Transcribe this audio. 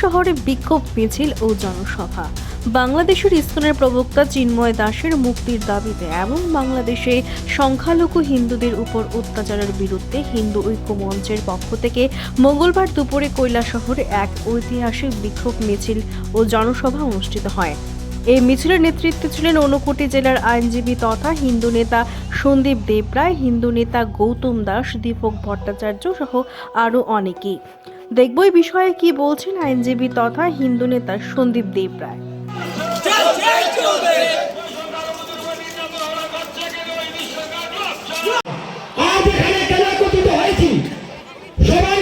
শহরে বিক্ষোভ মিছিল ও জনসভা। বাংলাদেশের ইসকনের প্রবক্তা চিন্ময় দাসের মুক্তির দাবিতে এবং বাংলাদেশে সংখ্যালঘু হিন্দুদের উপর অত্যাচারের বিরুদ্ধে হিন্দু ঐক্য মঞ্চের পক্ষ থেকে মঙ্গলবার দুপুরে শহরে এক ঐতিহাসিক বিক্ষোভ মিছিল ও জনসভা অনুষ্ঠিত হয়। এই মিছিলের নেতৃত্বে ছিলেন ঊনকোটি জেলার আইনজীবী তথা হিন্দু নেতা সন্দীপ দেবরায়, হিন্দু নেতা গৌতম দাস, দীপক ভট্টাচার্য সহ আরও অনেকেই। দেখব এই বিষয়ে কি বলছেন আইনজীবী তথা হিন্দু নেতা সন্দীপ দেবরায়। আজ এখানে কেন একত্রিত হয়েছি? সবাই